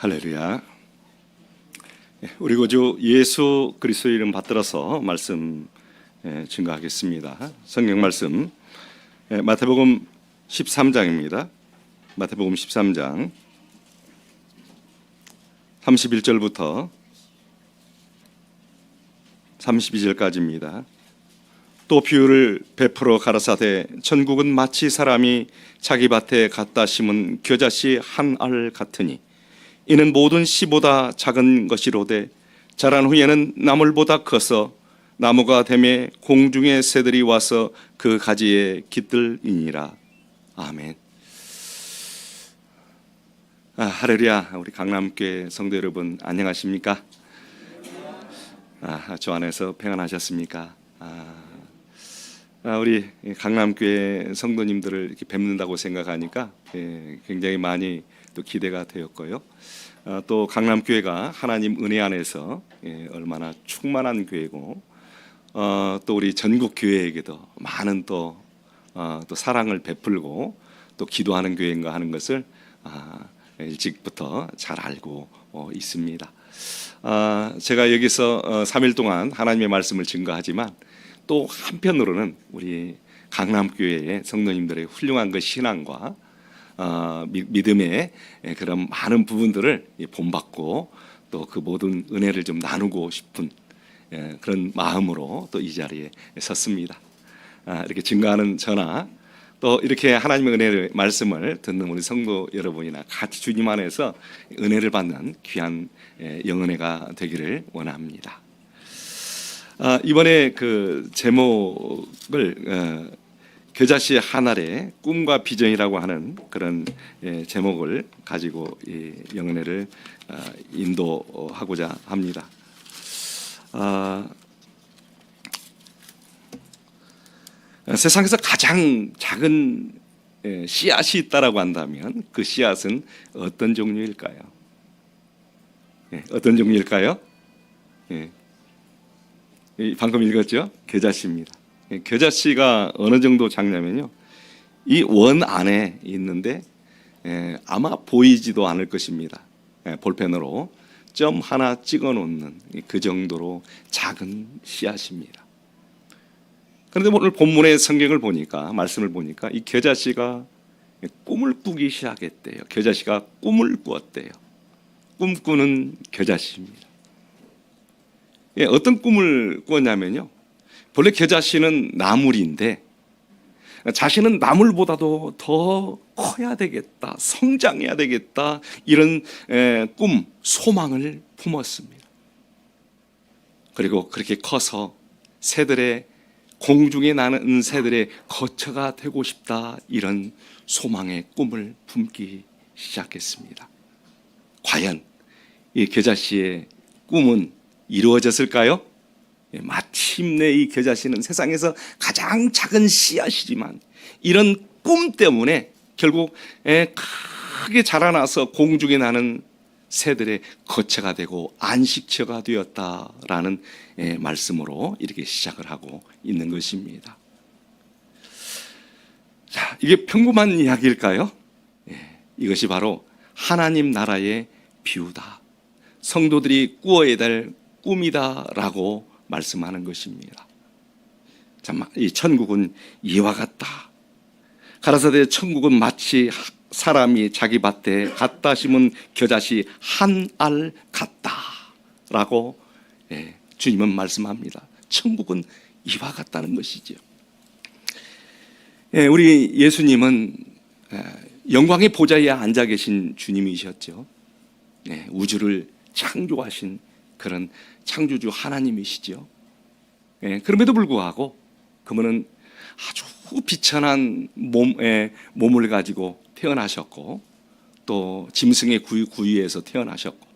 할렐루야. 우리 구주 예수 그리스도의 이름 받들어서 말씀 증거하겠습니다. 성경 말씀 마태복음 13장입니다. 마태복음 13장 31절부터 32절까지입니다. 또 비유를 베풀어 가라사대 천국은 마치 사람이 자기 밭에 갖다 심은 겨자씨 한 알 같으니 이는 모든 씨보다 작은 것이로되 자란 후에는 나물보다 커서 나무가 되매 공중의 새들이 와서 그 가지에 깃들이니라. 아멘. 할렐루야. 우리 강남교회 성도 여러분 안녕하십니까? 저 안에서 평안하셨습니까? 우리 강남교회 성도님들을 이렇게 뵙는다고 생각하니까 굉장히 많이 또 기대가 되었고요. 또 강남교회가 하나님 은혜 안에서 얼마나 충만한 교회고 또 우리 전국 교회에게도 많은 또 사랑을 베풀고 또 기도하는 교회인가 하는 것을 일찍부터 잘 알고 있습니다. 제가 여기서 3일 동안 하나님의 말씀을 증거하지만 또 한편으로는 우리 강남교회의 성도님들의 훌륭한 그 신앙과 믿음의 그런 많은 부분들을 본받고 또 그 모든 은혜를 좀 나누고 싶은 그런 마음으로 또 이 자리에 섰습니다. 이렇게 증거하는 저나 또 이렇게 하나님의 은혜의 말씀을 듣는 우리 성도 여러분이나 같이 주님 안에서 은혜를 받는 귀한 영은혜가 되기를 원합니다. 이번에 그 제목을 겨자씨 한 알의 꿈과 비전이라고 하는 그런 제목을 가지고 이 영은혜를 인도하고자 합니다. 세상에서 가장 작은 씨앗이 있다라고 한다면 그 씨앗은 어떤 종류일까요? 어떤 종류일까요? 방금 읽었죠? 겨자씨입니다. 겨자씨가 어느 정도 작냐면요, 이 원 안에 있는데 아마 보이지도 않을 것입니다. 볼펜으로 점 하나 찍어 놓는 그 정도로 작은 씨앗입니다. 그런데 오늘 본문의 성경을 보니까, 말씀을 보니까 이 겨자씨가 꿈을 꾸기 시작했대요. 겨자씨가 꿈을 꾸었대요. 꿈꾸는 겨자씨입니다. 어떤 꿈을 꾸었냐면요, 본래 겨자씨는 나물인데 자신은 나물보다도 더 커야 되겠다, 성장해야 되겠다, 이런 꿈, 소망을 품었습니다. 그리고 그렇게 커서 새들의, 공중에 나는 새들의 거처가 되고 싶다, 이런 소망의 꿈을 품기 시작했습니다. 과연 이 겨자씨의 꿈은 이루어졌을까요? 마침내 이 겨자씨는 세상에서 가장 작은 씨앗이지만 이런 꿈 때문에 결국 크게 자라나서 공중에 나는 새들의 거처가 되고 안식처가 되었다라는 말씀으로 이렇게 시작을 하고 있는 것입니다. 자, 이게 평범한 이야기일까요? 이것이 바로 하나님 나라의 비유다, 성도들이 꾸어야 될 꿈이다라고 말씀하는 것입니다. 이 천국은 이와 같다. 가라사대 천국은 마치 사람이 자기 밭에 갖다 심은 겨자씨 한 알 같다라고 주님은 말씀합니다. 천국은 이와 같다는 것이죠. 우리 예수님은 영광의 보좌에 앉아 계신 주님이셨죠. 우주를 창조하신 그런 창조주 하나님이시죠. 그럼에도 불구하고 그분은 아주 비천한 몸을 가지고 태어나셨고 또 짐승의 구유에서 태어나셨고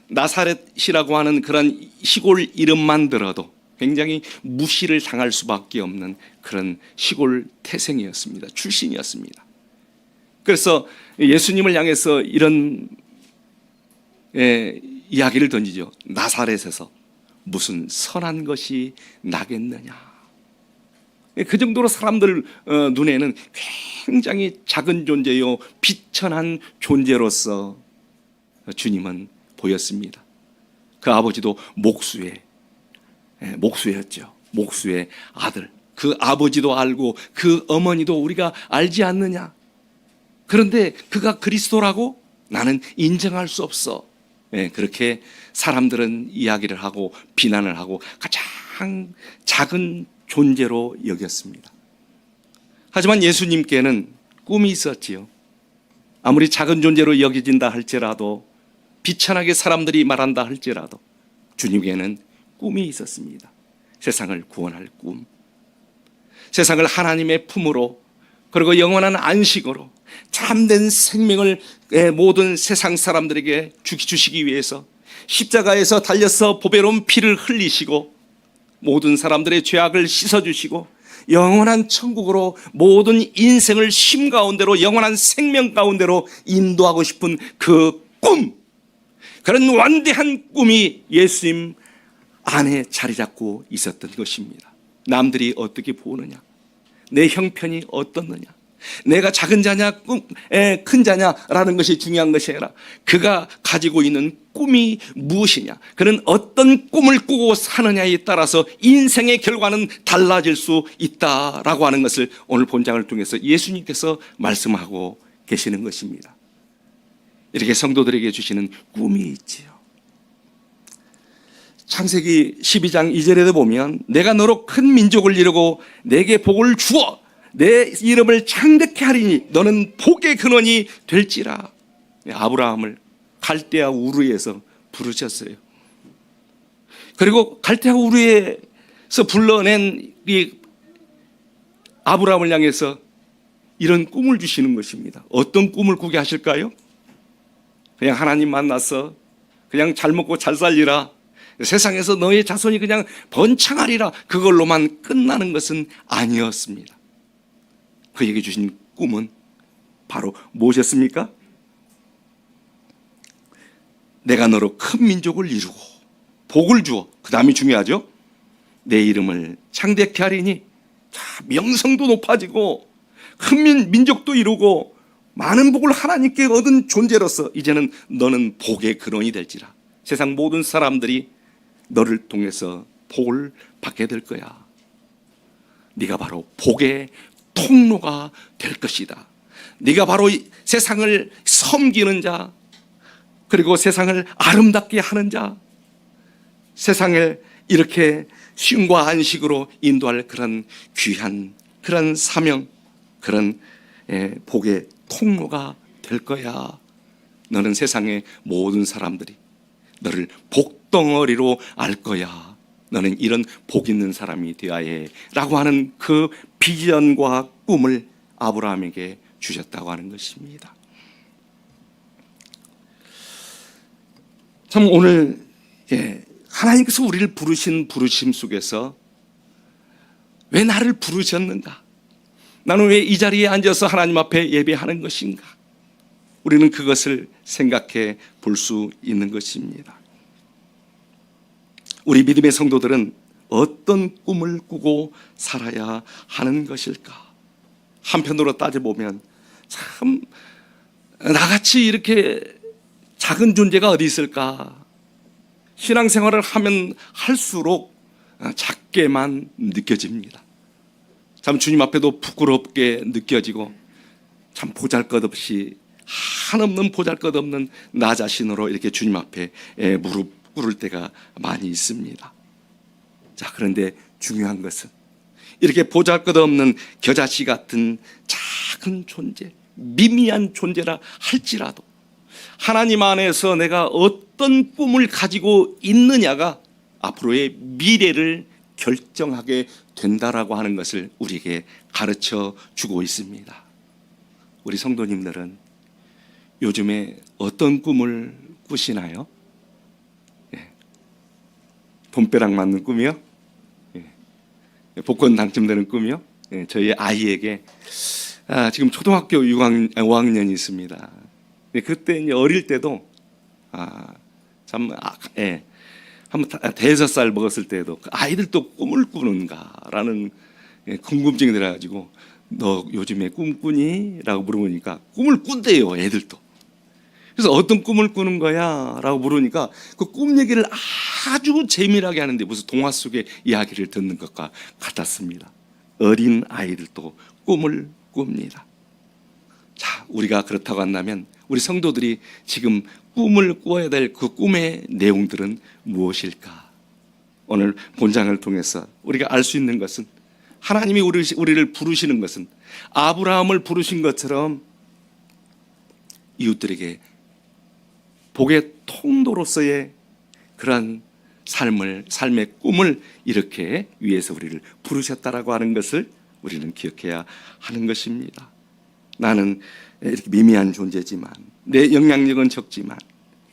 나사렛이라고 하는 그런 시골 이름만 들어도 굉장히 무시를 당할 수밖에 없는 그런 시골 태생이었습니다. 출신이었습니다. 그래서 예수님을 향해서 이런 이야기를 던지죠. 나사렛에서 무슨 선한 것이 나겠느냐. 그 정도로 사람들 눈에는 굉장히 작은 존재요, 비천한 존재로서 주님은 보였습니다. 그 아버지도 목수였죠. 목수의 아들. 그 아버지도 알고 그 어머니도 우리가 알지 않느냐. 그런데 그가 그리스도라고 나는 인정할 수 없어. 그렇게 사람들은 이야기를 하고 비난을 하고 가장 작은 존재로 여겼습니다. 하지만 예수님께는 꿈이 있었지요. 아무리 작은 존재로 여겨진다 할지라도, 비천하게 사람들이 말한다 할지라도 주님께는 꿈이 있었습니다. 세상을 구원할 꿈, 세상을 하나님의 품으로, 그리고 영원한 안식으로 참된 생명을 모든 세상 사람들에게 주시기 위해서 십자가에서 달려서 보배로운 피를 흘리시고 모든 사람들의 죄악을 씻어주시고 영원한 천국으로 모든 인생을 쉼 가운데로, 영원한 생명 가운데로 인도하고 싶은 그 꿈, 그런 완대한 꿈이 예수님 안에 자리 잡고 있었던 것입니다. 남들이 어떻게 보느냐, 내 형편이 어떻느냐, 내가 작은 자냐 큰 자냐라는 것이 중요한 것이 아니라 그가 가지고 있는 꿈이 무엇이냐, 그는 어떤 꿈을 꾸고 사느냐에 따라서 인생의 결과는 달라질 수 있다라고 하는 것을 오늘 본장을 통해서 예수님께서 말씀하고 계시는 것입니다. 이렇게 성도들에게 주시는 꿈이 있지요. 창세기 12장 2절에도 보면 내가 너로 큰 민족을 이루고 내게 복을 주어 내 이름을 창대케 하리니 너는 복의 근원이 될지라. 아브라함을 갈대아 우르에서 부르셨어요. 그리고 갈대아 우르에서 불러낸 이 아브라함을 향해서 이런 꿈을 주시는 것입니다. 어떤 꿈을 꾸게 하실까요? 그냥 하나님 만나서 그냥 잘 먹고 잘 살리라, 세상에서 너의 자손이 그냥 번창하리라, 그걸로만 끝나는 것은 아니었습니다. 그에게 주신 꿈은 바로 무엇이었습니까? 내가 너로 큰 민족을 이루고 복을 주어, 그 다음이 중요하죠. 내 이름을 창대케 하리니, 명성도 높아지고 큰 민족도 이루고 많은 복을 하나님께 얻은 존재로서 이제는 너는 복의 근원이 될지라. 세상 모든 사람들이 너를 통해서 복을 받게 될 거야. 네가 바로 복의 통로가 될 것이다. 네가 바로 세상을 섬기는 자, 그리고 세상을 아름답게 하는 자, 세상을 이렇게 쉼과 안식으로 인도할 그런 귀한, 그런 사명, 그런 복의 통로가 될 거야. 너는 세상의 모든 사람들이 너를 복덩어리로 알 거야. 너는 이런 복 있는 사람이 되어야 해 라고 하는 그 비전과 꿈을 아브라함에게 주셨다고 하는 것입니다. 참 오늘 하나님께서 우리를 부르신 부르심 속에서 왜 나를 부르셨는가? 나는 왜 이 자리에 앉아서 하나님 앞에 예배하는 것인가? 우리는 그것을 생각해 볼 수 있는 것입니다. 우리 믿음의 성도들은 어떤 꿈을 꾸고 살아야 하는 것일까? 한편으로 따져보면 참 나같이 이렇게 작은 존재가 어디 있을까? 신앙생활을 하면 할수록 작게만 느껴집니다. 참 주님 앞에도 부끄럽게 느껴지고 참 보잘것없이, 한없는 보잘것없는 나 자신으로 이렇게 주님 앞에 무릎 꿇을 때가 많이 있습니다. 자, 그런데 중요한 것은 이렇게 보잘것없는 겨자씨 같은 작은 존재, 미미한 존재라 할지라도 하나님 안에서 내가 어떤 꿈을 가지고 있느냐가 앞으로의 미래를 결정하게 된다라고 하는 것을 우리에게 가르쳐 주고 있습니다. 우리 성도님들은 요즘에 어떤 꿈을 꾸시나요? 돈벼락 맞는 꿈이요? 복권 당첨되는 꿈이요? 저희 아이에게 지금 초등학교 5학년이 있습니다. 그때 이제 어릴 때도 한번 5살 먹었을 때도 아이들도 꿈을 꾸는가라는 궁금증이 들어가지고 너 요즘에 꿈 꾸니? 라고 물어보니까 꿈을 꾼대요, 애들도. 그래서 어떤 꿈을 꾸는 거야? 라고 물으니까 그 꿈 얘기를 아주 재미나게 하는데 무슨 동화 속의 이야기를 듣는 것과 같았습니다. 어린 아이들도 꿈을 꿉니다. 자, 우리가 그렇다고 한다면 우리 성도들이 지금 꿈을 꾸어야 될 그 꿈의 내용들은 무엇일까? 오늘 본장을 통해서 우리가 알 수 있는 것은 하나님이 우리를 부르시는 것은 아브라함을 부르신 것처럼 이웃들에게 복의 통로로서의 그러한 삶의 꿈을 이렇게 위해서 우리를 부르셨다라고 하는 것을 우리는 기억해야 하는 것입니다. 나는 이렇게 미미한 존재지만, 내 영향력은 적지만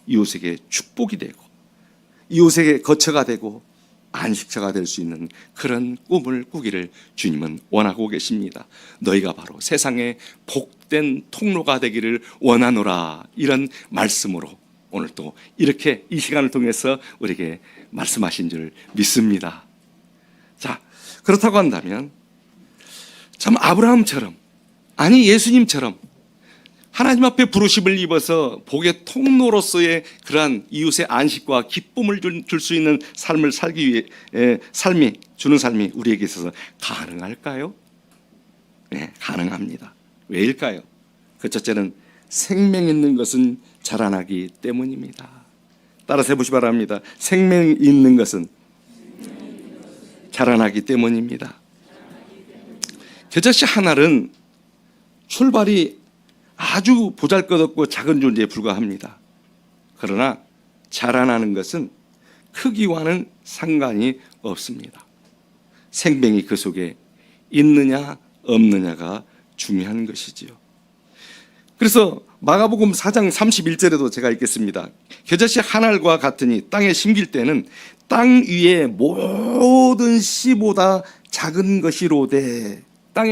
이웃에게 축복이 되고 이웃에게 거처가 되고 안식처가 될 수 있는 그런 꿈을 꾸기를 주님은 원하고 계십니다. 너희가 바로 세상의 복된 통로가 되기를 원하노라, 이런 말씀으로 오늘 또 이렇게 이 시간을 통해서 우리에게 말씀하신 줄 믿습니다. 자, 그렇다고 한다면 참 아브라함처럼, 아니 예수님처럼 하나님 앞에 부르심을 입어서 복의 통로로서의 그러한 이웃의 안식과 기쁨을 줄 수 있는 삶을 살기 위해 주는 삶이 우리에게 있어서 가능할까요? 네, 가능합니다. 왜일까요? 그 첫째는 생명 있는 것은 자라나기 때문입니다. 따라서 해보시 바랍니다. 생명 있는 것은 자라나기 때문입니다. 겨자씨 하나는 출발이 아주 보잘것없고 작은 존재에 불과합니다. 그러나 자라나는 것은 크기와는 상관이 없습니다. 생명이 그 속에 있느냐 없느냐가 중요한 것이지요. 그래서 마가복음 4장 31절에도 제가 읽겠습니다. 겨자씨 한 알과 같으니 땅에 심길 때는 땅 위의 모든 씨보다 작은 것이로되, 땅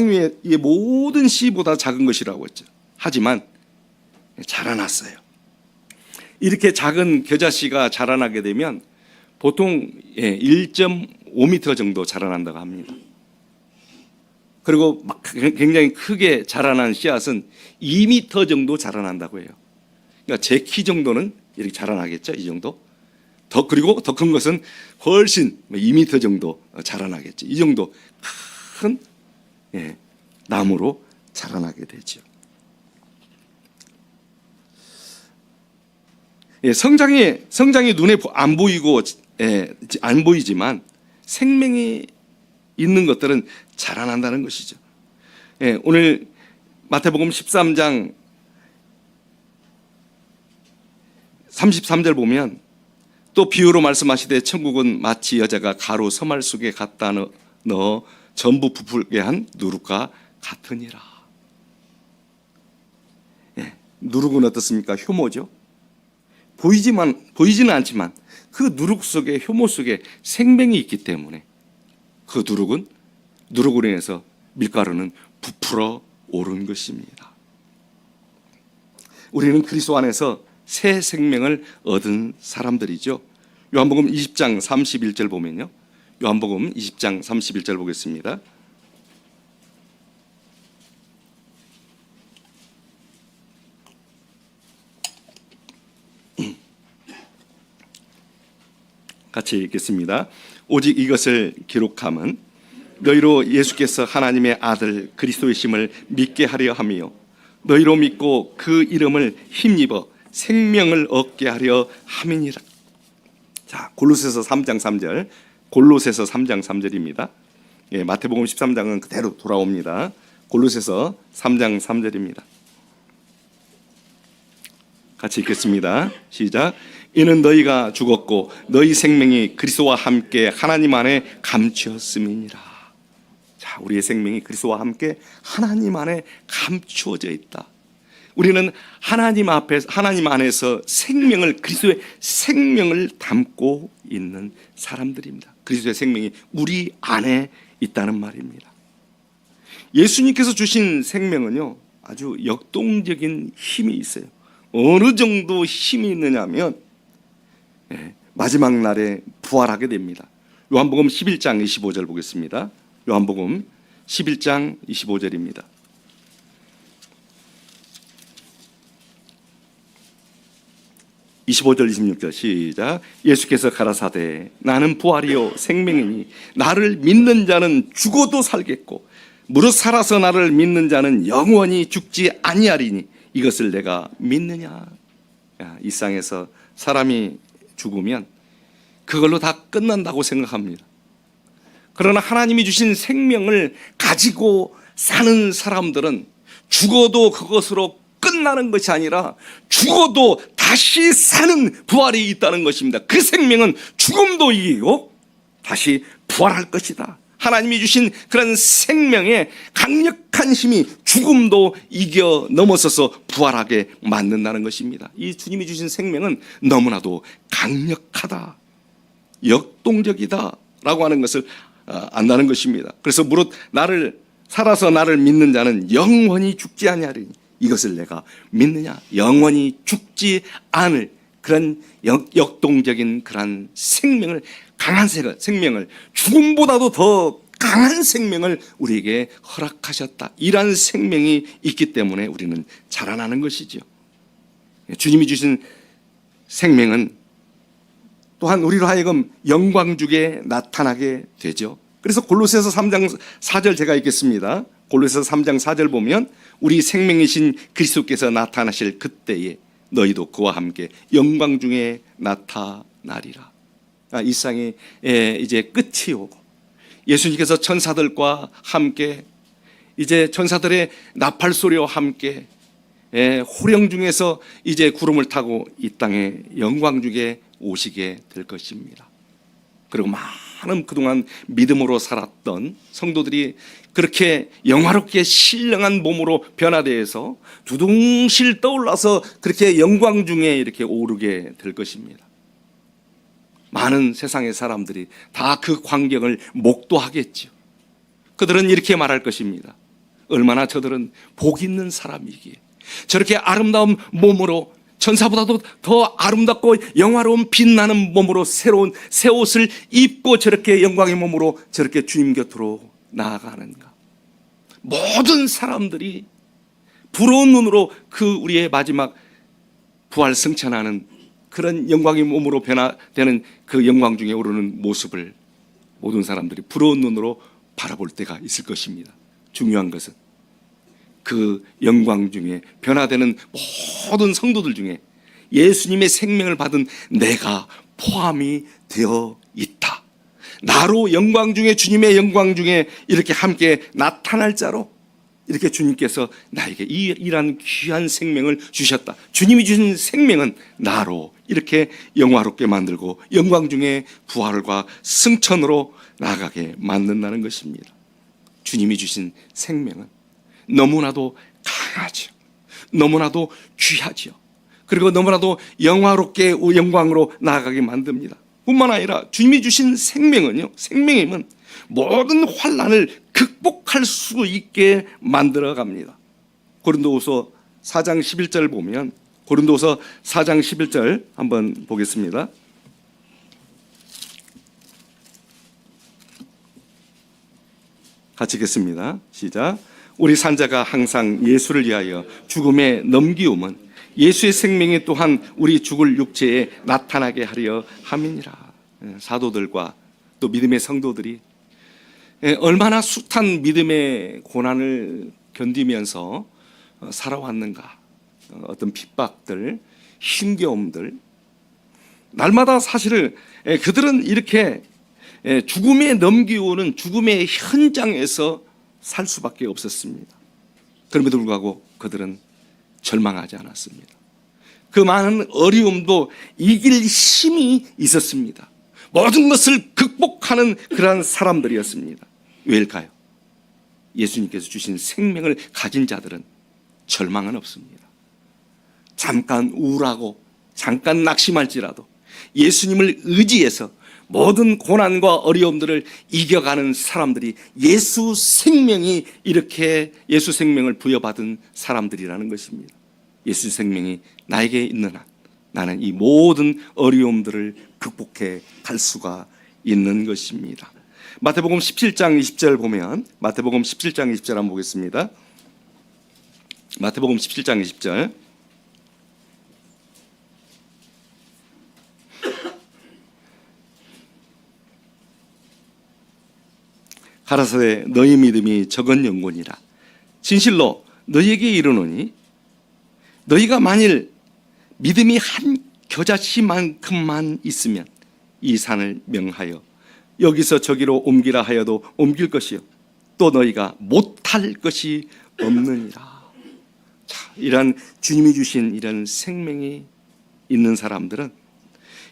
위에 모든 씨보다 작은 것이라고 했죠. 하지만 자라났어요. 이렇게 작은 겨자씨가 자라나게 되면 보통 1.5m 정도 자라난다고 합니다. 그리고 굉장히 크게 자라난 씨앗은 2m 정도 자라난다고 해요. 그러니까 제 키 정도는 이렇게 자라나겠죠, 이 정도. 그리고 더 큰 것은 훨씬 2m 정도 자라나겠죠. 이 정도 큰 나무로 자라나게 되죠. 성장이 눈에 안 보이지만 생명이 있는 것들은 자라난다는 것이죠. 오늘 마태복음 13장 33절 보면 또 비유로 말씀하시되 천국은 마치 여자가 가루 서말 속에 갖다 넣어 전부 부풀게 한 누룩과 같으니라. 누룩은 어떻습니까? 효모죠. 보이지는 않지만 그 누룩 속에, 효모 속에 생명이 있기 때문에 그 누룩으로 인해서 밀가루는 부풀어 오른 것입니다. 우리는 그리스도 안에서 새 생명을 얻은 사람들이죠. 요한복음 20장 31절 보면요, 요한복음 20장 31절 보겠습니다. 같이 읽겠습니다. 오직 이것을 기록함은 너희로 예수께서 하나님의 아들 그리스도의 심을 믿게 하려 함이요 너희로 믿고 그 이름을 힘입어 생명을 얻게 하려 함이니라. 자, 골로새서 3장 3절, 골로새서 3장 3절입니다. 마태복음 13장은 그대로 돌아옵니다. 골로새서 3장 3절입니다. 같이 읽겠습니다. 시작. 이는 너희가 죽었고 너희 생명이 그리스도와 함께 하나님 안에 감추었음이니라. 자, 우리의 생명이 그리스도와 함께 하나님 안에 감추어져 있다. 우리는 하나님 안에서 그리스도의 생명을 담고 있는 사람들입니다. 그리스도의 생명이 우리 안에 있다는 말입니다. 예수님께서 주신 생명은요, 아주 역동적인 힘이 있어요. 어느 정도 힘이 있느냐면 마지막 날에 부활하게 됩니다. 요한복음 11장 25절 보겠습니다. 요한복음 11장 25절입니다. 25절 26절 시작. 예수께서 가라사대 나는 부활이요 생명이니 나를 믿는 자는 죽어도 살겠고 무릇 살아서 나를 믿는 자는 영원히 죽지 아니하리니 이것을 내가 믿느냐. 이 땅에서 사람이 죽으면 그걸로 다 끝난다고 생각합니다. 그러나 하나님이 주신 생명을 가지고 사는 사람들은 죽어도 그것으로 끝나는 것이 아니라 죽어도 다시 사는 부활이 있다는 것입니다. 그 생명은 죽음도 이기고 다시 부활할 것이다. 하나님이 주신 그런 생명의 강력한 힘이 죽음도 이겨 넘어서서 부활하게 만든다는 것입니다. 이 주님이 주신 생명은 너무나도 강력하다, 역동적이다 라고 하는 것을 안다는 것입니다. 그래서 무릇 살아서 나를 믿는 자는 영원히 죽지 아니하리니 이것을 내가 믿느냐. 영원히 죽지 않을 그런 역동적인 그런 생명을, 강한 생명을, 죽음보다도 더 강한 생명을 우리에게 허락하셨다. 이러한 생명이 있기 때문에 우리는 자라나는 것이죠. 주님이 주신 생명은 또한 우리로 하여금 영광 중에 나타나게 되죠. 그래서 골로새서 3장 4절 제가 읽겠습니다. 골로새서 3장 4절 보면 우리 생명이신 그리스도께서 나타나실 그때에 너희도 그와 함께 영광 중에 나타나리라. 이 세상이 이제 끝이 오고 예수님께서 천사들과 함께 이제 천사들의 나팔 소리와 함께 호령 중에서 이제 구름을 타고 이 땅에 영광 중에 오시게 될 것입니다. 그리고 많은 그동안 믿음으로 살았던 성도들이 그렇게 영화롭게 신령한 몸으로 변화되어서 두둥실 떠올라서 그렇게 영광 중에 이렇게 오르게 될 것입니다. 많은 세상의 사람들이 다 그 광경을 목도하겠죠. 그들은 이렇게 말할 것입니다. 얼마나 저들은 복 있는 사람이기에 저렇게 아름다운 몸으로 천사보다도 더 아름답고 영화로운 빛나는 몸으로 새로운 새 옷을 입고 저렇게 영광의 몸으로 저렇게 주님 곁으로 나아가는가. 모든 사람들이 부러운 눈으로 그 우리의 마지막 부활 승천하는 그런 영광의 몸으로 변화되는 그 영광 중에 오르는 모습을 모든 사람들이 부러운 눈으로 바라볼 때가 있을 것입니다. 중요한 것은 그 영광 중에 변화되는 모든 성도들 중에 예수님의 생명을 받은 내가 포함이 되어 있다. 나로 영광 중에 주님의 영광 중에 이렇게 함께 나타날 자로 이렇게 주님께서 나에게 이러한 귀한 생명을 주셨다. 주님이 주신 생명은 나로 이렇게 영화롭게 만들고 영광 중에 부활과 승천으로 나아가게 만든다는 것입니다. 주님이 주신 생명은 너무나도 강하죠. 너무나도 귀하죠. 그리고 너무나도 영화롭게 영광으로 나아가게 만듭니다. 뿐만 아니라 주님이 주신 생명은요, 생명임은 모든 환난을 극복할 수 있게 만들어 갑니다. 고린도후서 4장 11절 보면 고린도후서 4장 11절 한번 보겠습니다. 같이 읽겠습니다. 시작. 우리 산자가 항상 예수를 위하여 죽음에 넘기움은 예수의 생명이 또한 우리 죽을 육체에 나타나게 하려 함이니라. 사도들과 또 믿음의 성도들이 얼마나 숱한 믿음의 고난을 견디면서 살아왔는가. 어떤 핍박들, 힘겨움들, 날마다 사실을 그들은 이렇게 죽음에 넘기오는 죽음의 현장에서 살 수밖에 없었습니다. 그럼에도 불구하고 그들은 절망하지 않았습니다. 그 많은 어려움도 이길 힘이 있었습니다. 모든 것을 극복하는 그러한 사람들이었습니다. 왜일까요? 예수님께서 주신 생명을 가진 자들은 절망은 없습니다. 잠깐 우울하고 잠깐 낙심할지라도 예수님을 의지해서 모든 고난과 어려움들을 이겨가는 사람들이 예수 생명이 이렇게 예수 생명을 부여받은 사람들이라는 것입니다. 예수 생명이 나에게 있는 한 나는 이 모든 어려움들을 극복해 갈 수가 있는 것입니다. 마태복음 17장 20절 보면 마태복음 17장 20절 한번 보겠습니다. 마태복음 17장 20절 가라사대 너희 믿음이 적은 영혼이라 진실로 너희에게 이르노니 너희가 만일 믿음이 한 겨자씨만큼만 있으면 이 산을 명하여 여기서 저기로 옮기라 하여도 옮길 것이요 또 너희가 못할 것이 없느니라. 자, 이런 주님이 주신 이런 생명이 있는 사람들은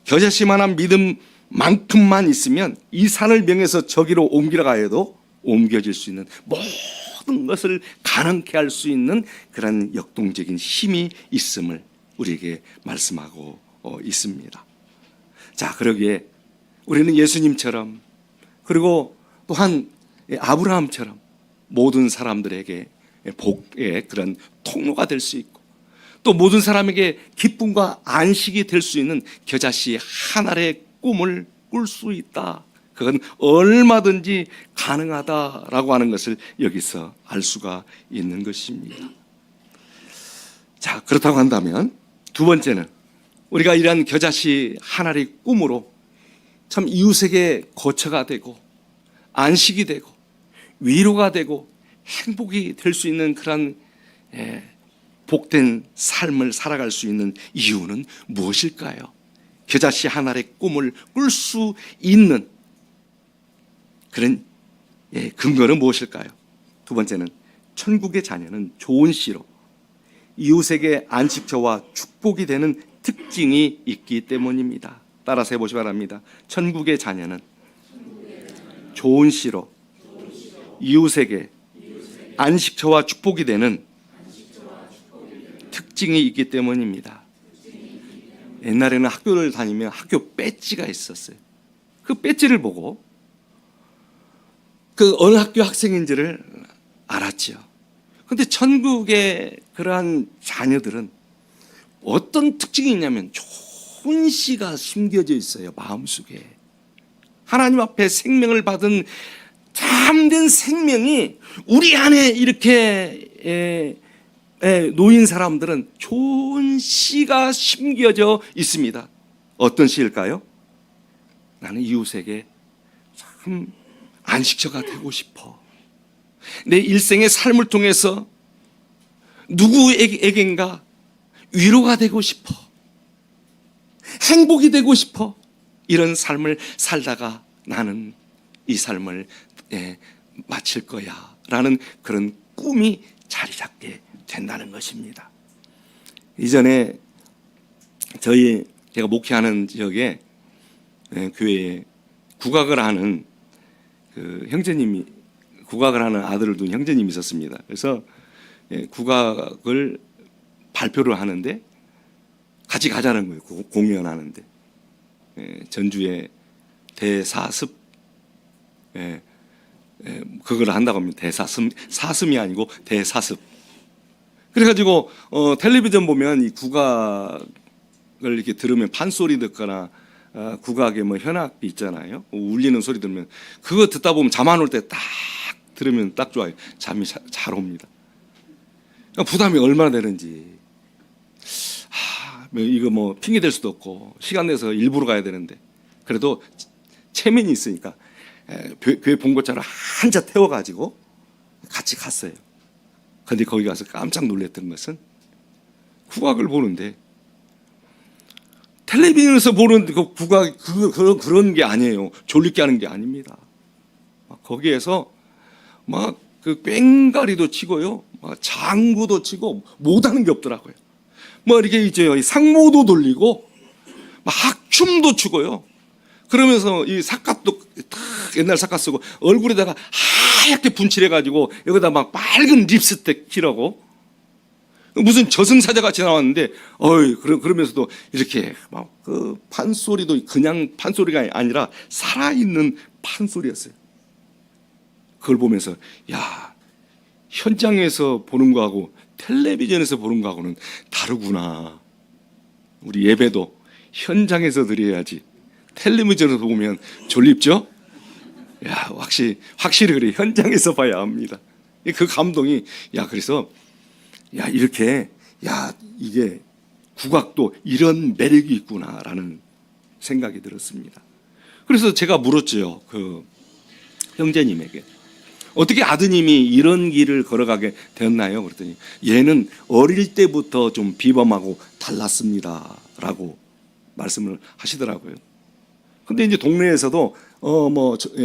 겨자씨만한 믿음만큼만 있으면 이 산을 명해서 저기로 옮기라 하여도 옮겨질 수 있는 모든 것을 가능케 할 수 있는 그런 역동적인 힘이 있음을 우리에게 말씀하고 있습니다. 자, 그러기에 우리는 예수님처럼 그리고 또한 아브라함처럼 모든 사람들에게 복의 그런 통로가 될 수 있고 또 모든 사람에게 기쁨과 안식이 될 수 있는 겨자씨 한 알의 꿈을 꿀 수 있다. 그건 얼마든지 가능하다라고 하는 것을 여기서 알 수가 있는 것입니다. 자, 그렇다고 한다면 두 번째는 우리가 이러한 겨자씨 한 알의 꿈으로 참 이웃에게 거처가 되고 안식이 되고 위로가 되고 행복이 될 수 있는 그런 복된 삶을 살아갈 수 있는 이유는 무엇일까요? 겨자씨 한 알의 꿈을 꿀 수 있는 그런 근거는 무엇일까요? 두 번째는 천국의 자녀는 좋은 씨로 이웃에게 안식처와 축복이 되는 특징이 있기 때문입니다. 따라서 해보시 바랍니다. 천국의 자녀는 좋은 씨로 이웃에게 안식처와 축복이 되는 특징이 있기 때문입니다. 옛날에는 학교를 다니면 학교 배지가 있었어요. 그 배지를 보고 그 어느 학교 학생인지를 알았지요. 그런데 천국의 그러한 자녀들은 어떤 특징이 있냐면 좋은 씨가 심겨져 있어요. 마음속에 하나님 앞에 생명을 받은 참된 생명이 우리 안에 이렇게 놓인 사람들은 좋은 씨가 심겨져 있습니다. 어떤 씨일까요? 나는 이웃에게 참 안식처가 되고 싶어. 내 일생의 삶을 통해서 누구에겐가 위로가 되고 싶어. 행복이 되고 싶어. 이런 삶을 살다가 나는 이 삶을 마칠 거야 라는 그런 꿈이 자리 잡게 된다는 것입니다. 이전에 제가 목회하는 지역에 교회에 국악을 하는 그 형제님이 국악을 하는 아들을 둔 형제님이 있었습니다. 그래서 국악을 발표를 하는데 같이 가자는 거예요. 공연하는데 전주에 대사습 그걸 한다고 합니다. 사슴이 아니고 대사습. 그래가지고 텔레비전 보면 이 국악을 이렇게 들으면 판소리 듣거나 국악에 뭐 현악기 있잖아요. 울리는 소리 들으면 그거 듣다 보면 잠 안 올 때 딱 들으면 딱 좋아요. 잠이 잘 옵니다. 그러니까 부담이 얼마나 되는지. 이거 뭐 핑계 댈 수도 없고 시간 내서 일부러 가야 되는데 그래도 체면이 있으니까 교회 본고차를 한자 태워가지고 같이 갔어요. 그런데 거기 가서 깜짝 놀랐던 것은 국악을 보는데 텔레비전에서 보는 그 국악 그런 게 아니에요. 졸리게 하는 게 아닙니다. 거기에서 막 그 꽹가리도 치고요, 막 장구도 치고 못하는 게 없더라고요. 뭐 이렇게 이제 상모도 돌리고 막 학춤도 추고요. 그러면서 이 삿갓도 옛날 삿갓 쓰고 얼굴에다가 하얗게 분칠해가지고 여기다 막 빨간 립스틱 칠하고 무슨 저승사자 같이 나왔는데 그러면서도 이렇게 막 그 판소리도 그냥 판소리가 아니라 살아있는 판소리였어요. 그걸 보면서 야, 현장에서 보는 거하고 텔레비전에서 보는 거하고는 다르구나. 우리 예배도 현장에서 드려야지 텔레비전에서 보면 졸립죠? 야, 확실히 그래. 현장에서 봐야 합니다. 그 감동이 그래서 이렇게 이게 국악도 이런 매력이 있구나라는 생각이 들었습니다. 그래서 제가 물었죠. 그 형제님에게 어떻게 아드님이 이런 길을 걸어가게 되었나요? 그랬더니 얘는 어릴 때부터 좀 비범하고 달랐습니다 라고 말씀을 하시더라고요. 근데 이제 동네에서도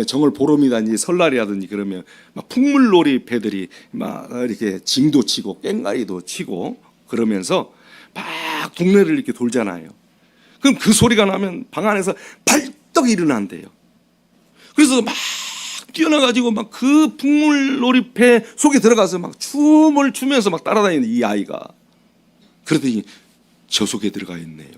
정월 보름이라든지 설날이라든지 그러면 막 풍물놀이 배들이 막 이렇게 징도 치고 깽가리도 치고 그러면서 막 동네를 이렇게 돌잖아요. 그럼 그 소리가 나면 방 안에서 벌떡 일어난대요. 그래서 막 뛰어나가지고 막 그 풍물놀이패 속에 들어가서 막 춤을 추면서 막 따라다니는 이 아이가. 그러더니 저 속에 들어가 있네요.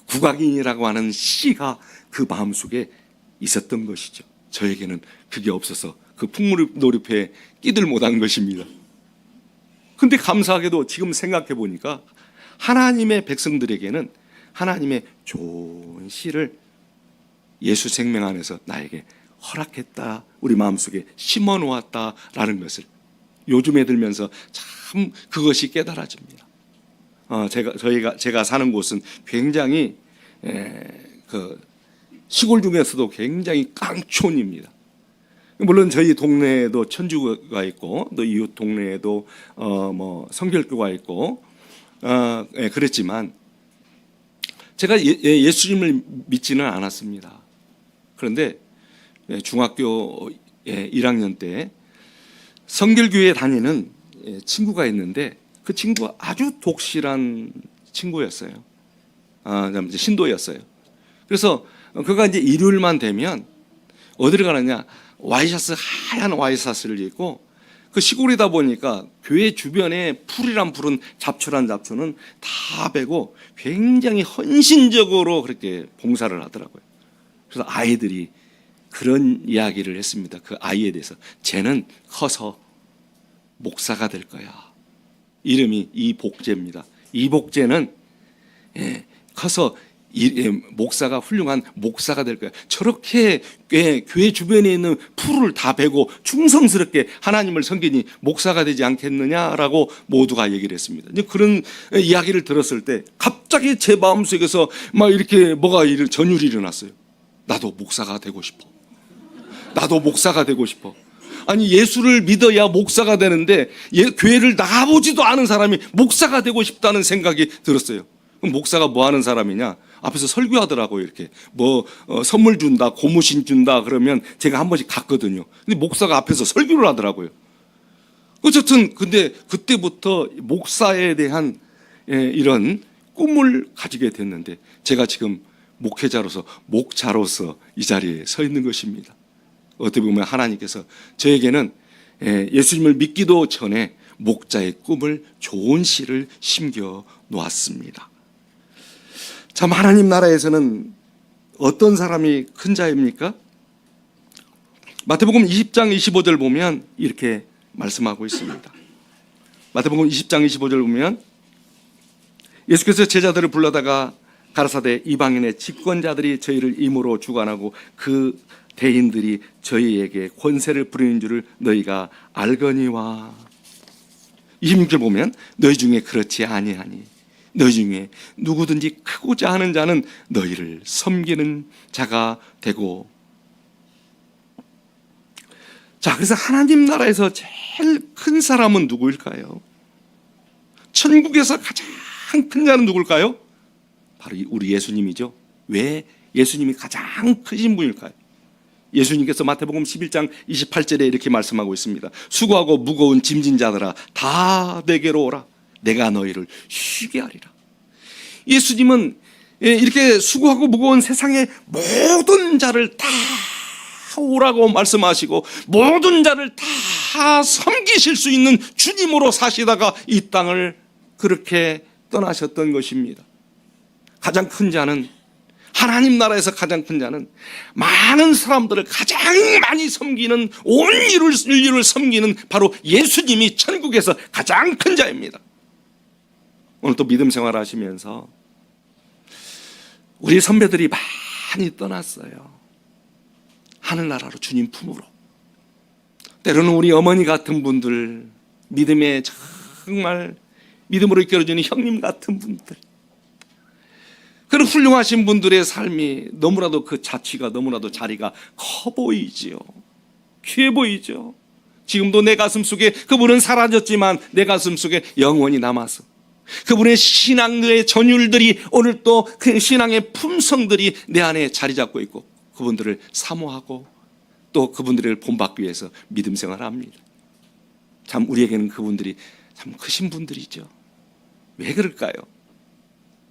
국악인이라고 하는 씨가 그 마음속에 있었던 것이죠. 저에게는 그게 없어서 그 풍물놀이패에 끼들 못한 것입니다. 근데 감사하게도 지금 생각해 보니까 하나님의 백성들에게는 하나님의 좋은 씨를 예수 생명 안에서 나에게 허락했다, 우리 마음속에 심어 놓았다라는 것을 요즘에 들면서 참 그것이 깨달아집니다. 제가 사는 곳은 굉장히 그 시골 중에서도 굉장히 깡촌입니다. 물론 저희 동네에도 천주가 있고 또 이웃 동네에도 성결교가 있고 그랬지만 제가 예수님을 믿지는 않았습니다. 그런데 중학교 1학년 때 성결교회에 다니는 친구가 있는데 그 친구가 아주 독실한 친구였어요. 신도였어요. 그래서 그가 이제 일요일만 되면 어디를 가느냐, 와이셔츠, 하얀 와이셔츠를 입고, 그 시골이다 보니까 교회 주변에 풀이란 풀은 잡초란 잡초는 다 베고 굉장히 헌신적으로 그렇게 봉사를 하더라고요. 그래서 아이들이 그런 이야기를 했습니다. 그 아이에 대해서. 쟤는 커서 목사가 될 거야. 이름이 이복재입니다. 이복재는 커서 목사가, 훌륭한 목사가 될 거야. 저렇게 교회 주변에 있는 풀을 다 베고 충성스럽게 하나님을 섬기니 목사가 되지 않겠느냐라고 모두가 얘기를 했습니다. 그런 이야기를 들었을 때 갑자기 제 마음속에서 막 이렇게 전율이 일어났어요. 나도 목사가 되고 싶어. 나도 목사가 되고 싶어. 아니, 예수를 믿어야 목사가 되는데 교회를 나가보지도 않은 사람이 목사가 되고 싶다는 생각이 들었어요. 그럼 목사가 뭐 하는 사람이냐? 앞에서 설교하더라고요. 이렇게 선물 준다, 고무신 준다 그러면 제가 한 번씩 갔거든요. 근데 목사가 앞에서 설교를 하더라고요. 어쨌든 근데 그때부터 목사에 대한 이런 꿈을 가지게 됐는데 제가 지금 목회자로서, 목자로서 이 자리에 서 있는 것입니다. 어떻게 보면 하나님께서 저에게는 예수님을 믿기도 전에 목자의 꿈을, 좋은 씨를 심겨 놓았습니다. 참, 하나님 나라에서는 어떤 사람이 큰 자입니까? 마태복음 20장 25절 보면 이렇게 말씀하고 있습니다. 마태복음 20장 25절 보면 예수께서 제자들을 불러다가 가라사대 이방인의 집권자들이 저희를 임으로 주관하고 그 대인들이 저희에게 권세를 부리는 줄을 너희가 알거니와. 26절 보면 너희 중에 그렇지 아니하니 너희 중에 누구든지 크고자 하는 자는 너희를 섬기는 자가 되고. 자, 그래서 하나님 나라에서 제일 큰 사람은 누구일까요? 천국에서 가장 큰 자는 누굴까요? 바로 우리 예수님이죠. 왜 예수님이 가장 크신 분일까요? 예수님께서 마태복음 11장 28절에 이렇게 말씀하고 있습니다. 수고하고 무거운 짐진 자들아 다 내게로 오라. 내가 너희를 쉬게 하리라. 예수님은 이렇게 수고하고 무거운 세상의 모든 자를 다 오라고 말씀하시고 모든 자를 다 섬기실 수 있는 주님으로 사시다가 이 땅을 그렇게 떠나셨던 것입니다. 가장 큰 자는, 하나님 나라에서 가장 큰 자는 많은 사람들을 가장 많이 섬기는, 온 인류를 섬기는 바로 예수님이 천국에서 가장 큰 자입니다. 오늘 또 믿음 생활 하시면서 우리 선배들이 많이 떠났어요. 하늘나라로, 주님 품으로. 때로는 우리 어머니 같은 분들, 믿음에 정말 믿음으로 이끌어주는 형님 같은 분들, 그런 훌륭하신 분들의 삶이 너무나도 그 자취가 너무나도 자리가 커 보이지요. 귀해 보이죠. 지금도 내 가슴 속에 그분은 사라졌지만 내 가슴 속에 영원히 남아서 그분의 신앙의 전율들이 오늘 또 그 신앙의 품성들이 내 안에 자리 잡고 있고 그분들을 사모하고 또 그분들을 본받기 위해서 믿음 생활합니다. 참 우리에게는 그분들이 참 크신 분들이죠. 왜 그럴까요?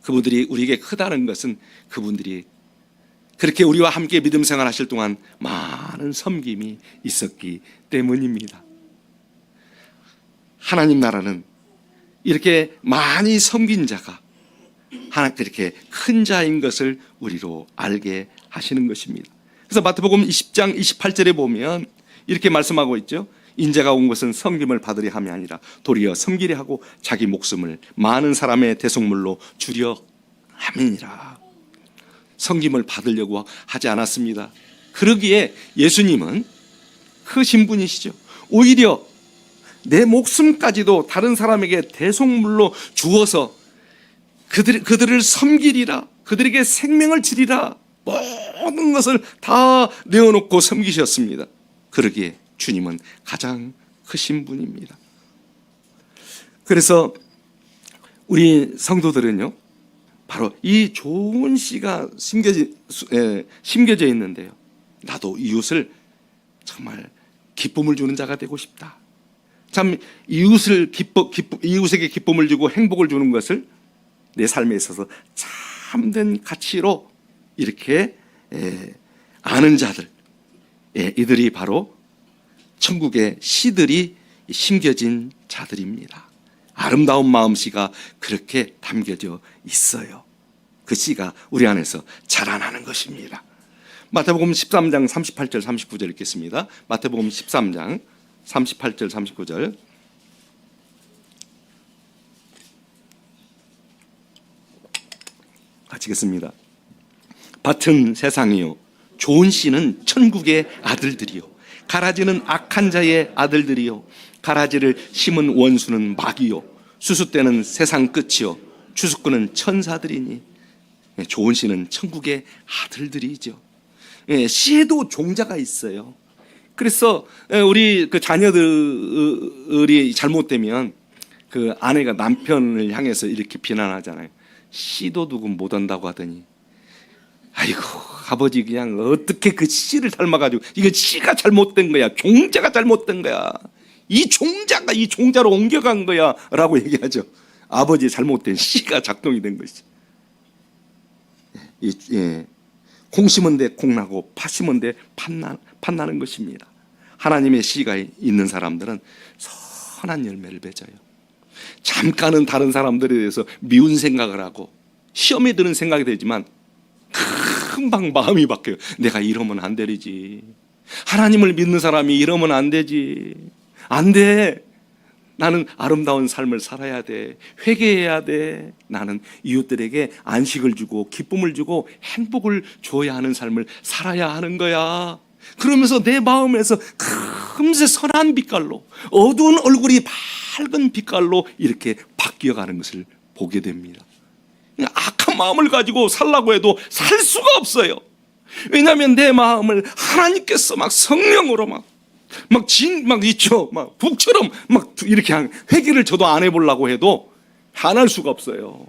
그분들이 우리에게 크다는 것은 그분들이 그렇게 우리와 함께 믿음 생활하실 동안 많은 섬김이 있었기 때문입니다. 하나님 나라는 이렇게 많이 섬긴 자가 하나님께 이렇게 큰 자인 것을 우리로 알게 하시는 것입니다. 그래서 마태복음 20장 28절에 보면 이렇게 말씀하고 있죠. 인자가 온 것은 섬김을 받으려 함이 아니라 도리어 섬기려 하고 자기 목숨을 많은 사람의 대속물로 주려 함이니라. 섬김을 받으려고 하지 않았습니다. 그러기에 예수님은 크신 분이시죠. 오히려 내 목숨까지도 다른 사람에게 대속물로 주어서 그들을 섬기리라, 그들에게 생명을 주리라, 모든 것을 다 내어놓고 섬기셨습니다. 그러기에 주님은 가장 크신 분입니다. 그래서 우리 성도들은요, 바로 이 좋은 씨가 심겨져 있는데요, 나도 이웃을 정말 기쁨을 주는 자가 되고 싶다. 참 이웃에게 기쁨을 주고 행복을 주는 것을 내 삶에 있어서 참된 가치로 이렇게 아는 자들, 이들이 바로 천국의 씨들이 심겨진 자들입니다. 아름다운 마음씨가 그렇게 담겨져 있어요. 그 씨가 우리 안에서 자라나는 것입니다. 마태복음 13장 38절 39절 읽겠습니다. 마태복음 13장 38절 39절 같이 읽겠습니다. 밭은 세상이요, 좋은 씨는 천국의 아들들이요, 가라지는 악한 자의 아들들이요, 가라지를 심은 원수는 마귀요, 수수떼는 세상 끝이요, 추수꾼은 천사들이니. 좋은 씨는 천국의 아들들이죠. 씨에도 종자가 있어요. 그래서 우리 그 자녀들이 잘못되면 그 아내가 남편을 향해서 이렇게 비난하잖아요. 씨도 두고 못 한다고 하더니, 아이고 아버지 그냥 어떻게 그 씨를 닮아가지고, 이거 씨가 잘못된 거야, 종자가 잘못된 거야, 이 종자가 이 종자로 옮겨간 거야 라고 얘기하죠. 아버지 잘못된 씨가 작동이 된 것이죠. 콩 심은 데 콩나고 팥 심은 데 팥나는 것입니다. 하나님의 씨가 있는 사람들은 선한 열매를 맺어요. 잠깐은 다른 사람들에 대해서 미운 생각을 하고 시험에 드는 생각이 되지만 금방 마음이 바뀌어요. 내가 이러면 안 되지. 하나님을 믿는 사람이 이러면 안 되지. 안 돼. 나는 아름다운 삶을 살아야 돼. 회개해야 돼. 나는 이웃들에게 안식을 주고 기쁨을 주고 행복을 줘야 하는 삶을 살아야 하는 거야. 그러면서 내 마음에서 금세 선한 빛깔로, 어두운 얼굴이 밝은 빛깔로 이렇게 바뀌어가는 것을 보게 됩니다. 악한 마음을 가지고 살라고 해도 살 수가 없어요. 왜냐하면 내 마음을 하나님께서 막 성령으로 막 있죠. 막 북처럼 막 이렇게 회개를 저도 안 해보려고 해도 안 할 수가 없어요.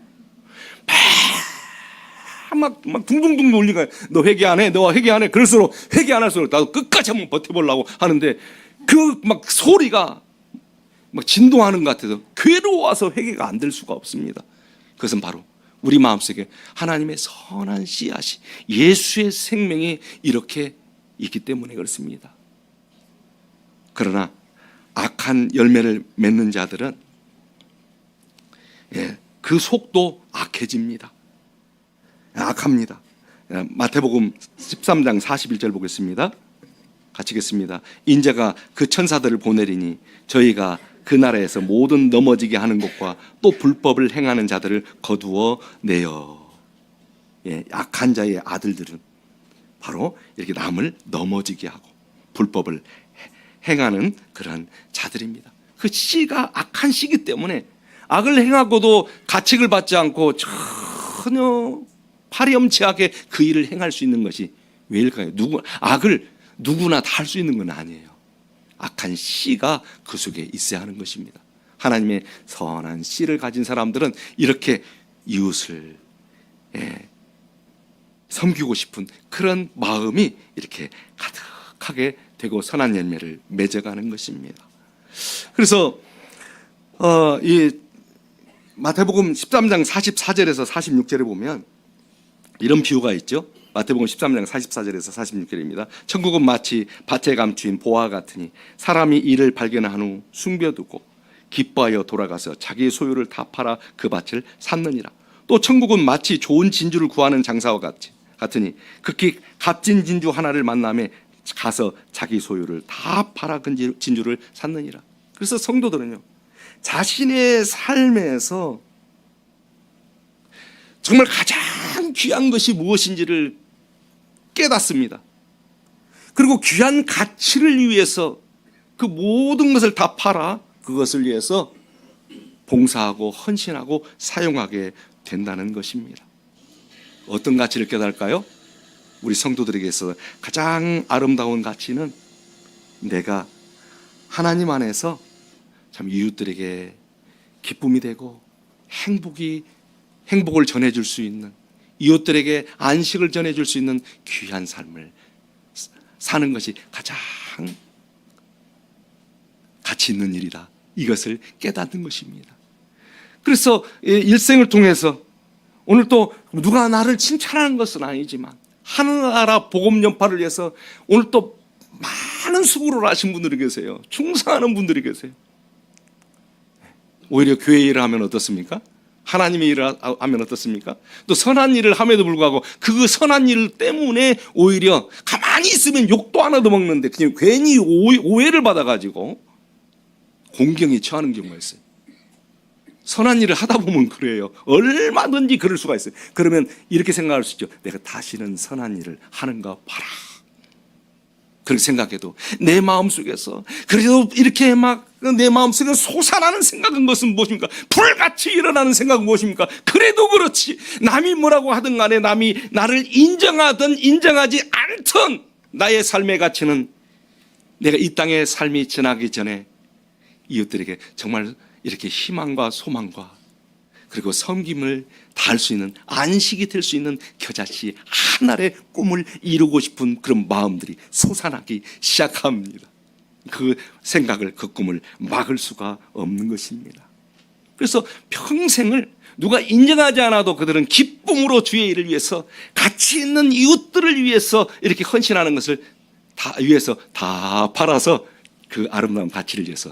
막 둥둥둥 놀리가, 너 회개 안 해? 너 회개 안 해? 그럴수록 회개 안 할수록 나도 끝까지 한번 버텨보려고 하는데 그 막 소리가 막 진동하는 것 같아서 괴로워서 회개가 안 될 수가 없습니다. 그것은 바로 우리 마음속에 하나님의 선한 씨앗이, 예수의 생명이 이렇게 있기 때문에 그렇습니다. 그러나 악한 열매를 맺는 자들은 그 속도 악해집니다. 악합니다. 마태복음 13장 41절 보겠습니다. 같이 읽겠습니다. 인자가 그 천사들을 보내리니 저희가 그 나라에서 모든 넘어지게 하는 것과 또 불법을 행하는 자들을 거두어 내어. 악한 자의 아들들은 바로 이렇게 남을 넘어지게 하고 불법을 행하는 그런 자들입니다. 그 씨가 악한 씨이기 때문에 악을 행하고도 가책을 받지 않고 전혀 파렴치하게 그 일을 행할 수 있는 것이 왜일까요? 악을 누구나 다 할 수 있는 건 아니에요. 악한 씨가 그 속에 있어야 하는 것입니다. 하나님의 선한 씨를 가진 사람들은 이렇게 이웃을 섬기고 싶은 그런 마음이 이렇게 가득하게 되고 선한 열매를 맺어가는 것입니다. 그래서 이 마태복음 13장 44절에서 46절에 보면 이런 비유가 있죠. 마태복음 13장 44절에서 46절입니다. 천국은 마치 밭에 감추인 보화 같으니 사람이 이를 발견한 후 숨겨두고 기뻐하여 돌아가서 자기의 소유를 다 팔아 그 밭을 샀느니라. 또 천국은 마치 좋은 진주를 구하는 장사와 같으니 극히 값진 진주 하나를 만남에 가서 자기 소유를 다 팔아 그 진주를 샀느니라. 그래서 성도들은요, 자신의 삶에서 정말 가장 귀한 것이 무엇인지를 깨닫습니다. 그리고 귀한 가치를 위해서 그 모든 것을 다 팔아 그것을 위해서 봉사하고 헌신하고 사용하게 된다는 것입니다. 어떤 가치를 깨달을까요? 우리 성도들에게서 가장 아름다운 가치는 내가 하나님 안에서 참 이웃들에게 기쁨이 되고 행복을 전해줄 수 있는, 이웃들에게 안식을 전해줄 수 있는 귀한 삶을 사는 것이 가장 가치 있는 일이다. 이것을 깨닫는 것입니다. 그래서 일생을 통해서 오늘 또 누가 나를 칭찬하는 것은 아니지만 하늘나라 복음 전파를 위해서 오늘 또 많은 수고를 하신 분들이 계세요. 충성하는 분들이 계세요. 오히려 교회 일을 하면 어떻습니까? 하나님의 일을 하면 어떻습니까? 또 선한 일을 함에도 불구하고 그 선한 일 때문에 오히려 가만히 있으면 욕도 안 얻어먹는데 그냥 괜히 오해를 받아가지고 공경에 처하는 경우가 있어요. 선한 일을 하다 보면 그래요. 얼마든지 그럴 수가 있어요. 그러면 이렇게 생각할 수 있죠. 내가 다시는 선한 일을 하는가 봐라. 그렇게 생각해도 내 마음속에서 그래도 이렇게 막 내 마음속에 솟아나는 생각은 것은 무엇입니까? 불같이 일어나는 생각은 무엇입니까? 그래도 그렇지, 남이 뭐라고 하든 간에 남이 나를 인정하든 인정하지 않든 나의 삶의 가치는 내가 이 땅의 삶이 지나기 전에 이웃들에게 정말 이렇게 희망과 소망과 그리고 섬김을 다할 수 있는, 안식이 될 수 있는 겨자씨 하나의 꿈을 이루고 싶은 그런 마음들이 솟아나기 시작합니다. 그 생각을, 그 꿈을 막을 수가 없는 것입니다. 그래서 평생을 누가 인정하지 않아도 그들은 기쁨으로 주의 일을 위해서, 가치 있는 이웃들을 위해서 이렇게 헌신하는 것을 위해서 다 팔아서 그 아름다운 가치를 위해서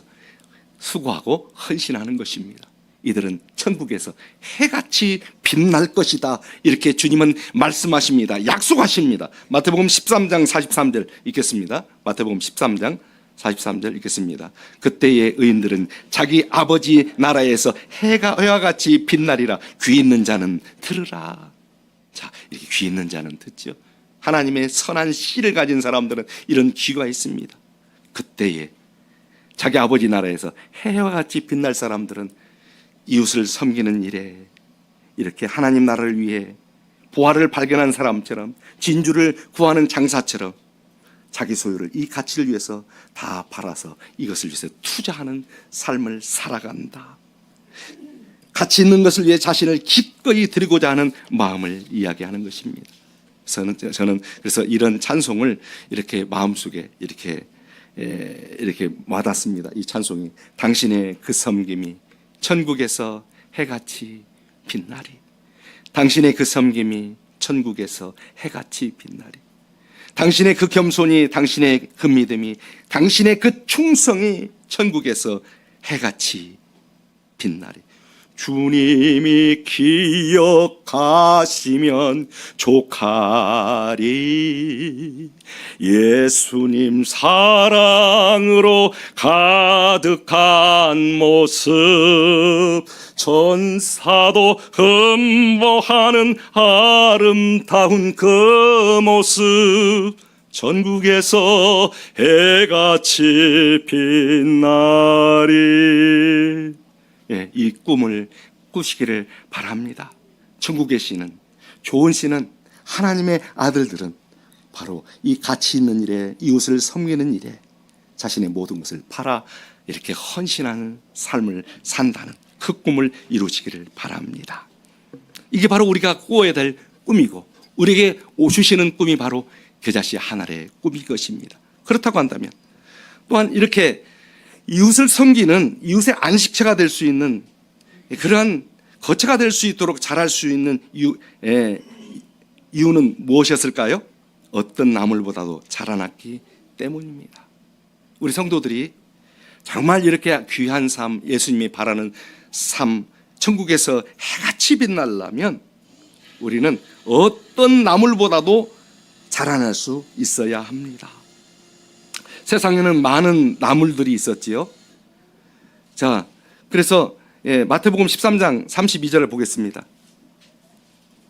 수고하고 헌신하는 것입니다. 이들은 천국에서 해같이 빛날 것이다. 이렇게 주님은 말씀하십니다. 약속하십니다. 마태복음 13장 43절 읽겠습니다. 마태복음 13장 43절 읽겠습니다. 그때의 의인들은 자기 아버지 나라에서 해와 같이 빛나리라. 귀 있는 자는 들으라. 자, 이렇게 귀 있는 자는 듣죠. 하나님의 선한 씨를 가진 사람들은 이런 귀가 있습니다. 그때에 자기 아버지 나라에서 해와 같이 빛날 사람들은 이웃을 섬기는 일에, 이렇게 하나님 나라를 위해 보화를 발견한 사람처럼, 진주를 구하는 장사처럼 자기 소유를, 이 가치를 위해서 다 팔아서 이것을 위해서 투자하는 삶을 살아간다. 가치 있는 것을 위해 자신을 기꺼이 드리고자 하는 마음을 이야기하는 것입니다. 저는 그래서 이런 찬송을 이렇게 마음속에 이렇게 와닿습니다. 이 찬송이, 당신의 그 섬김이 천국에서 해같이 빛나리. 당신의 그 섬김이 천국에서 해같이 빛나리. 당신의 그 겸손이, 당신의 그 믿음이, 당신의 그 충성이 천국에서 해같이 빛나리. 주님이 기억하시면 족하리. 예수님 사랑으로 가득한 모습, 전사도 흠모하는 아름다운 그 모습, 전국에서 해같이 빛나리. 이 꿈을 꾸시기를 바랍니다. 천국의 씨는, 좋은 씨는, 하나님의 아들들은 바로 이 가치 있는 일에, 이웃을 섬기는 일에 자신의 모든 것을 팔아 이렇게 헌신하는 삶을 산다는 그 꿈을 이루시기를 바랍니다. 이게 바로 우리가 꾸어야 될 꿈이고 우리에게 주시는 꿈이 바로 겨자씨 한 알의 꿈인 것입니다. 그렇다고 한다면 또한 이렇게 이웃을 섬기는 이웃의 안식처가 될 수 있는 그러한 거처가 될 수 있도록 자랄 수 있는 이유는 무엇이었을까요? 어떤 나물보다도 자라났기 때문입니다. 우리 성도들이 정말 이렇게 귀한 삶, 예수님이 바라는 삶, 천국에서 해같이 빛나려면 우리는 어떤 나물보다도 자라날 수 있어야 합니다. 세상에는 많은 나물들이 있었지요. 자, 그래서 마태복음 13장 32절을 보겠습니다.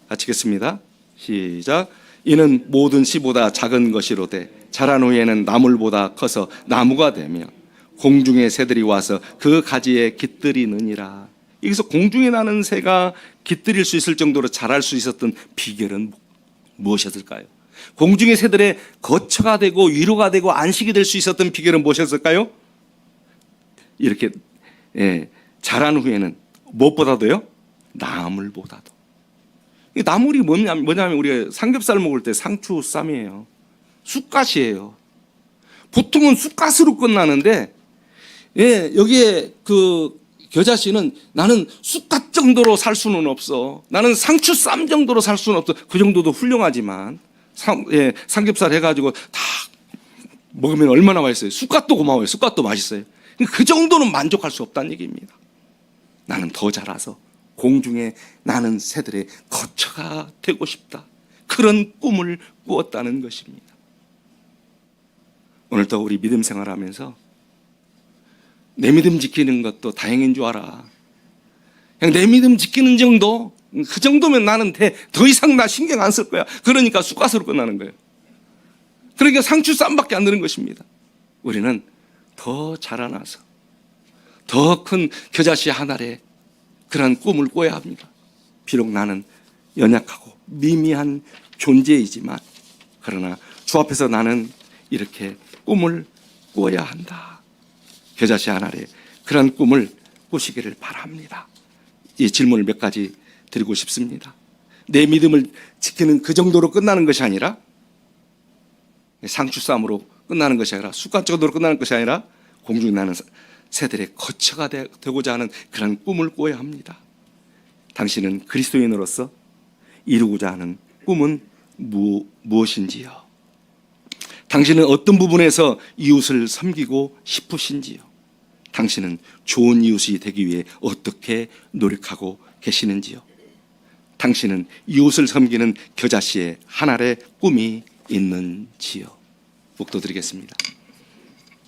마치겠습니다. 시작. 이는 모든 씨보다 작은 것이로되 자란 후에는 나물보다 커서 나무가 되며 공중의 새들이 와서 그 가지에 깃들이느니라. 여기서 공중에 나는 새가 깃들일 수 있을 정도로 자랄 수 있었던 비결은 무엇이었을까요? 공중의 새들의 거처가 되고 위로가 되고 안식이 될 수 있었던 비결은 무엇이었을까요? 이렇게 자란 후에는 무엇보다도요? 나물보다도. 나물이 뭐냐면 우리가 삼겹살 먹을 때 상추쌈이에요. 쑥갓이에요. 보통은 쑥갓으로 끝나는데 여기에 그 겨자씨는 나는 쑥갓 정도로 살 수는 없어. 나는 상추쌈 정도로 살 수는 없어. 그 정도도 훌륭하지만 삼겹살 해가지고 다 먹으면 얼마나 맛있어요. 쑥갓도 고마워요. 쑥갓도 맛있어요. 그 정도는 만족할 수 없다는 얘기입니다. 나는 더 자라서 공중에 나는 새들의 거처가 되고 싶다. 그런 꿈을 꾸었다는 것입니다. 오늘도 우리 믿음 생활하면서 내 믿음 지키는 것도 다행인 줄 알아. 그냥 내 믿음 지키는 정도, 그 정도면 나는 더 이상 나 신경 안 쓸 거야. 그러니까 쑥갓으로 끝나는 거예요. 그러니까 상추쌈밖에 안 되는 것입니다. 우리는 더 자라나서 더 큰 겨자씨 한 알에 그런 꿈을 꿔야 합니다. 비록 나는 연약하고 미미한 존재이지만 그러나 주 앞에서 나는 이렇게 꿈을 꿔야 한다. 겨자씨 한 알에 그런 꿈을 꾸시기를 바랍니다. 이 질문을 몇 가지 드리고 싶습니다. 내 믿음을 지키는 그 정도로 끝나는 것이 아니라 상추쌈으로 끝나는 것이 아니라 쑥갓 정도로 끝나는 것이 아니라 공중에 나는 새들의 거처가 되고자 하는 그런 꿈을 꿔야 합니다. 당신은 그리스도인으로서 이루고자 하는 꿈은 무엇인지요? 당신은 어떤 부분에서 이웃을 섬기고 싶으신지요? 당신은 좋은 이웃이 되기 위해 어떻게 노력하고 계시는지요? 당신은 이웃을 섬기는 겨자씨의 한 알의 꿈이 있는지요? 묵도드리겠습니다.